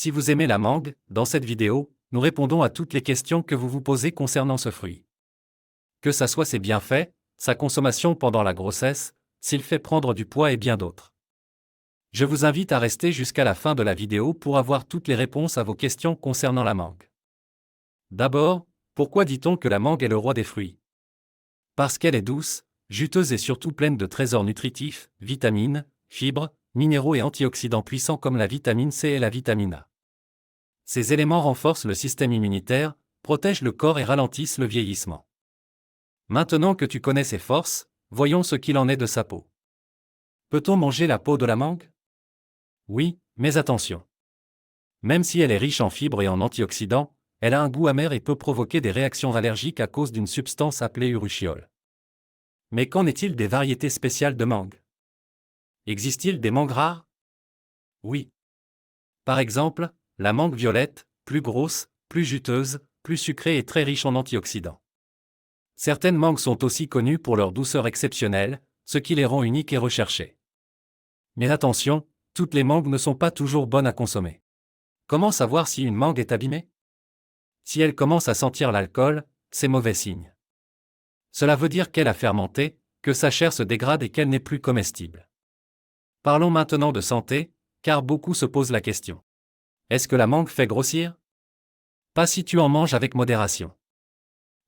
Si vous aimez la mangue, dans cette vidéo, nous répondons à toutes les questions que vous vous posez concernant ce fruit. Que ça soit ses bienfaits, sa consommation pendant la grossesse, s'il fait prendre du poids et bien d'autres. Je vous invite à rester jusqu'à la fin de la vidéo pour avoir toutes les réponses à vos questions concernant la mangue. D'abord, pourquoi dit-on que la mangue est le roi des fruits? Parce qu'elle est douce, juteuse et surtout pleine de trésors nutritifs, vitamines, fibres, minéraux et antioxydants puissants comme la vitamine C et la vitamine A. Ces éléments renforcent le système immunitaire, protègent le corps et ralentissent le vieillissement. Maintenant que tu connais ses forces, voyons ce qu'il en est de sa peau. Peut-on manger la peau de la mangue? Oui, mais attention. Même si elle est riche en fibres et en antioxydants, elle a un goût amer et peut provoquer des réactions allergiques à cause d'une substance appelée urushiol. Mais qu'en est-il des variétés spéciales de mangue? Existe-t-il des mangues rares? Oui. Par exemple, la mangue violette, plus grosse, plus juteuse, plus sucrée et très riche en antioxydants. Certaines mangues sont aussi connues pour leur douceur exceptionnelle, ce qui les rend uniques et recherchées. Mais attention, toutes les mangues ne sont pas toujours bonnes à consommer. Comment savoir si une mangue est abîmée? Si elle commence à sentir l'alcool, c'est mauvais signe. Cela veut dire qu'elle a fermenté, que sa chair se dégrade et qu'elle n'est plus comestible. Parlons maintenant de santé, car beaucoup se posent la question. Est-ce que la mangue fait grossir? Pas si tu en manges avec modération.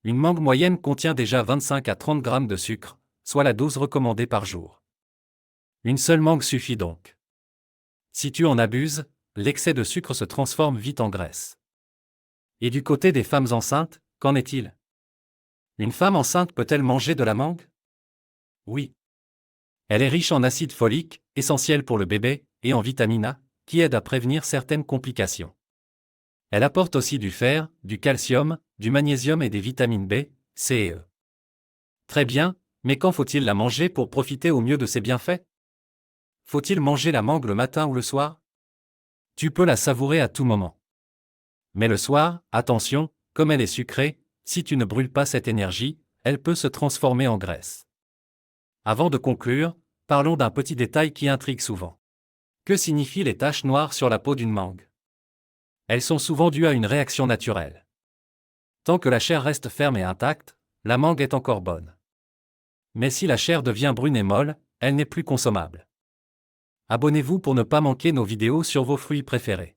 Une mangue moyenne contient déjà 25 à 30 grammes de sucre, soit la dose recommandée par jour. Une seule mangue suffit donc. Si tu en abuses, l'excès de sucre se transforme vite en graisse. Et du côté des femmes enceintes, qu'en est-il? Une femme enceinte peut-elle manger de la mangue? Oui. Elle est riche en acide folique, essentiel pour le bébé, et en vitamine A, qui aide à prévenir certaines complications. Elle apporte aussi du fer, du calcium, du magnésium et des vitamines B, C et E. Très bien, mais quand faut-il la manger pour profiter au mieux de ses bienfaits? Faut-il manger la mangue le matin ou le soir? Tu peux la savourer à tout moment. Mais le soir, attention, comme elle est sucrée, si tu ne brûles pas cette énergie, elle peut se transformer en graisse. Avant de conclure, parlons d'un petit détail qui intrigue souvent. Que signifient les taches noires sur la peau d'une mangue? Elles sont souvent dues à une réaction naturelle. Tant que la chair reste ferme et intacte, la mangue est encore bonne. Mais si la chair devient brune et molle, elle n'est plus consommable. Abonnez-vous pour ne pas manquer nos vidéos sur vos fruits préférés.